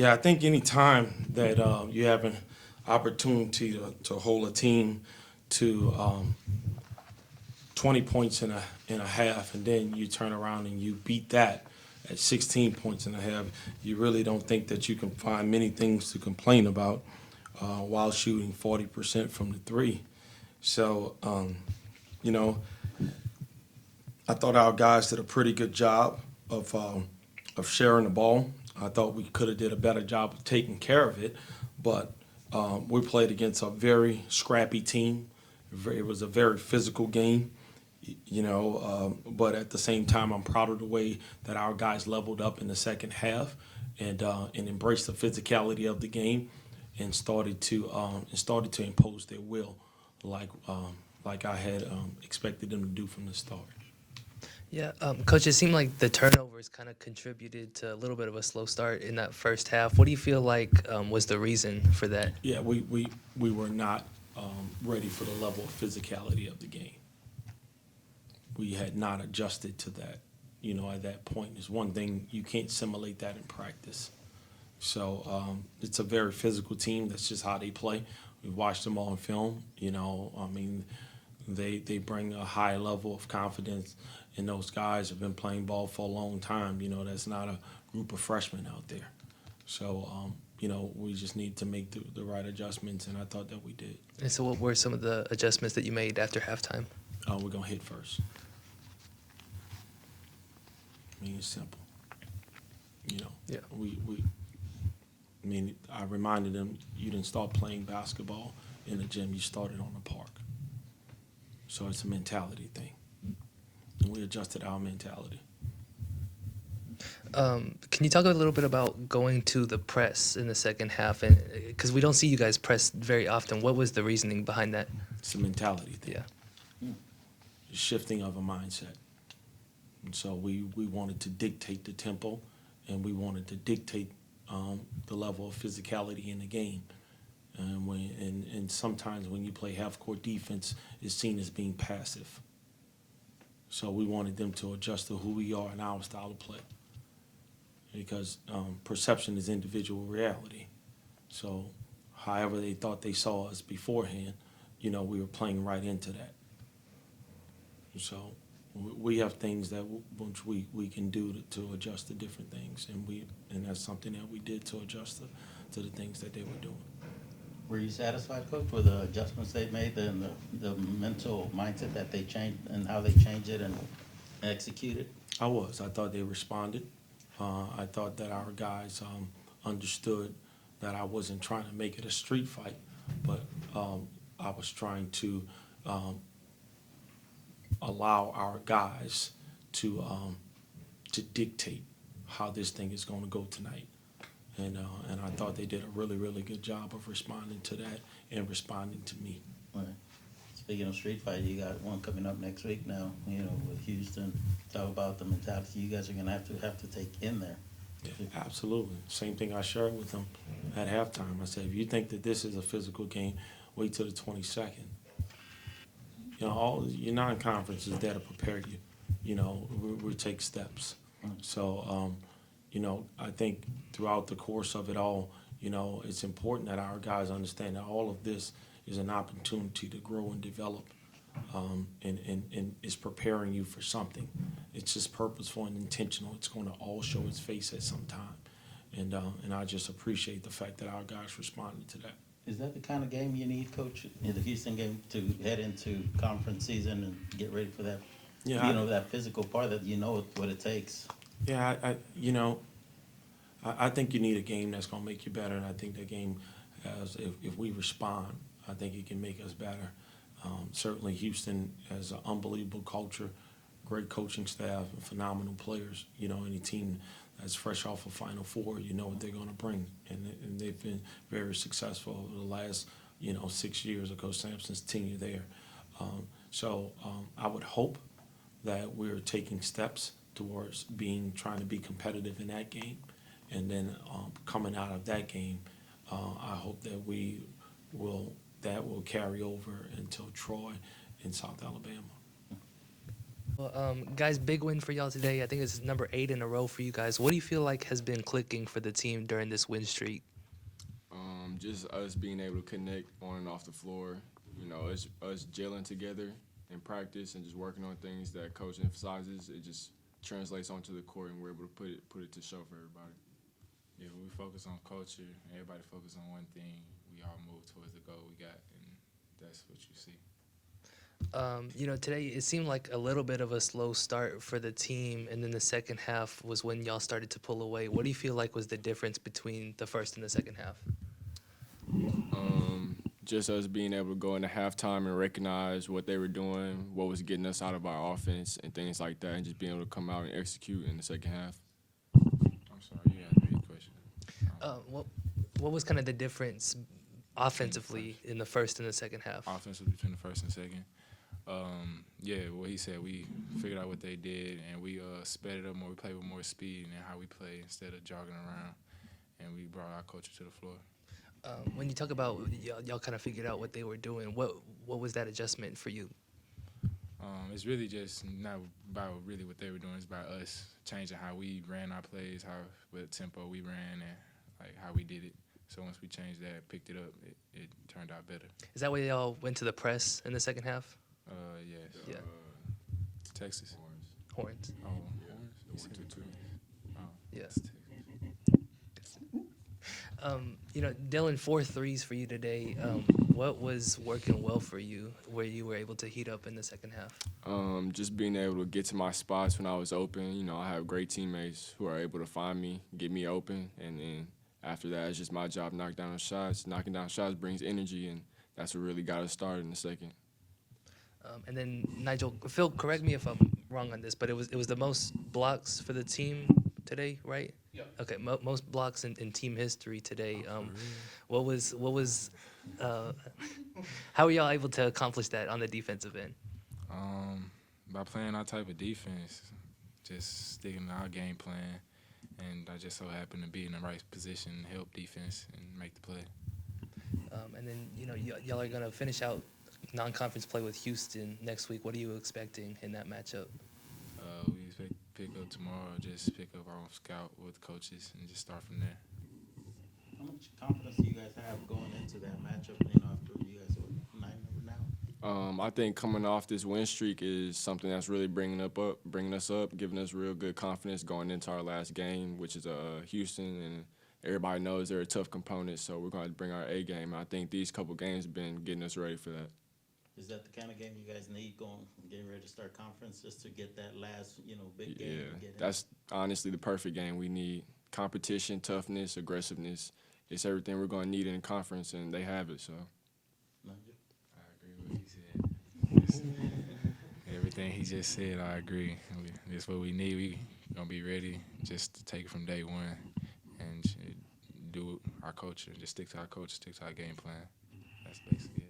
Yeah, I think any time that you have an opportunity to hold a team to 20 points in a half, and then you turn around and you beat that at 16 points in a half, you really don't think that you can find many things to complain about while shooting 40% from the three. So, you know, I thought our guys did a pretty good job of sharing the ball. I thought we could have did a better job of taking care of it, but we played against a very scrappy team. It was a very physical game, but at the same time, I'm proud of the way that our guys leveled up in the second half and embraced the physicality of the game and started to impose their will, like I had expected them to do from the start. Yeah, Coach, it seemed like the turnovers kind of contributed to a little bit of a slow start in that first half. What do you feel like was the reason for that? Yeah, we were not ready for the level of physicality of the game. We had not adjusted to that, at that point. It's one thing, you can't simulate that in practice. So it's a very physical team. That's just how they play. We watched them all on film. They bring a high level of confidence, and those guys have been playing ball for a long time. That's not a group of freshmen out there. So, we just need to make the right adjustments, and I thought that we did. And so, what were some of the adjustments that you made after halftime? We're going to hit first. It's simple. Yeah. I reminded them, you didn't start playing basketball in the gym, you started on the park. So it's a mentality thing. And we adjusted our mentality. Can you talk a little bit about going to the press in the second half? And because we don't see you guys press very often, what was the reasoning behind that? It's a mentality thing. Yeah. The shifting of a mindset. And so we wanted to dictate the tempo, and we wanted to dictate the level of physicality in the game. And sometimes when you play half-court defense, it's seen as being passive. So we wanted them to adjust to who we are and our style of play. Because perception is individual reality. So however they thought they saw us beforehand, we were playing right into that. So we have things that which we can do to adjust to different things, and that's something that we did to adjust to the things that they were doing. Were you satisfied, Coach, with the adjustments they made and the mental mindset that they changed and how they changed it and executed? I was. I thought they responded. I thought that our guys understood that I wasn't trying to make it a street fight, but I was trying to allow our guys to dictate how this thing is going to go tonight. And I thought they did a really, really good job of responding to that and responding to me. Right. Speaking of street fight, you got one coming up next week now, with Houston. Talk about the mentality you guys are going to have to take in there. Yeah, absolutely. Same thing I shared with them at halftime. I said, if you think that this is a physical game, wait till the 22nd. All your non-conference is there to prepare you. We take steps. So, I think throughout the course of it all, it's important that our guys understand that all of this is an opportunity to grow and develop, and is preparing you for something. It's just purposeful and intentional. It's going to all show its face at some time, and I just appreciate the fact that our guys responded to that. Is that the kind of game you need, Coach, in the Houston game to head into conference season and get ready for that? Yeah, That physical part that what it takes. Yeah, I think you need a game that's going to make you better, and I think the game has, if we respond, I think it can make us better. Certainly Houston has an unbelievable culture, great coaching staff, and phenomenal players. Any team that's fresh off a Final Four, you know what they're going to bring, and they've been very successful over the last 6 years of Coach Sampson's tenure there. So I would hope that we're taking steps towards trying to be competitive in that game, and then coming out of that game, I hope that that will carry over until Troy in South Alabama. Well, guys, big win for y'all today. I think it's number 8 in a row for you guys. What do you feel like has been clicking for the team during this win streak? Just us being able to connect on and off the floor, you know, us gelling together in practice and just working on things that coach emphasizes. It just translates onto the court, and we're able to put it to show for everybody. Yeah, when we focus on culture, everybody focus on one thing, we all move towards the goal we got, and that's what you see. You know, today it seemed like a little bit of a slow start for the team, and then the second half was when y'all started to pull away. What do you feel like was the difference between the first and the second half? Just us being able to go into halftime and recognize what they were doing, what was getting us out of our offense, and things like that, and just being able to come out and execute in the second half. I'm sorry, you asked me a question. What was kind of the difference offensively in the first and the second half? Offensively between the first and second. Yeah, what he said, we figured out what they did, and we sped it up more. We played with more speed and how we play instead of jogging around, and we brought our culture to the floor. When you talk about y'all kind of figured out what they were doing, what was that adjustment for you? It's really just not about really what they were doing. It's about us changing how we ran our plays, what tempo we ran, and like how we did it. So once we changed that, picked it up, it turned out better. Is that why y'all went to the press in the second half? Yes. Yeah. Texas. Horns. Oh, Horns? 1-2-2. Oh, Yeah. it's Texas. You know, Dylan, 4 threes for you today. What was working well for you where you were able to heat up in the second half? Just being able to get to my spots when I was open. You know, I have great teammates who are able to find me, get me open, and then after that, it's just my job, knock down shots. Knocking down shots brings energy, and that's what really got us started in the second. And then Nigel, Phil, correct me if I'm wrong on this, but it was the most blocks for the team today, right? Yeah. Okay, most blocks in team history today. What was how were y'all able to accomplish that on the defensive end? By playing our type of defense, just sticking to our game plan, and I just so happened to be in the right position to help defense and make the play. And then, you know, y'all are going to finish out non-conference play with Houston next week. What are you expecting in that matchup? We expect to pick up tomorrow, just pick up our own scout with coaches and just start from there. How much confidence do you guys have going into that matchup? You know, after you guys are 9-0 now. I think coming off this win streak is something that's really bringing us up, giving us real good confidence going into our last game, which is Houston, and everybody knows they're a tough component, so we're going to bring our A game. I think these couple games have been getting us ready for that. Is that the kind of game you guys need getting ready to start conference, just to get that last, big game? Yeah, that's honestly the perfect game we need. Competition, toughness, aggressiveness. It's everything we're going to need in a conference, and they have it, so. Nigel? I agree with what he said. Everything he just said, I agree. That's what we need. We going to be ready just to take it from day one and do our culture. Just stick to our culture, stick to our game plan. That's basically it.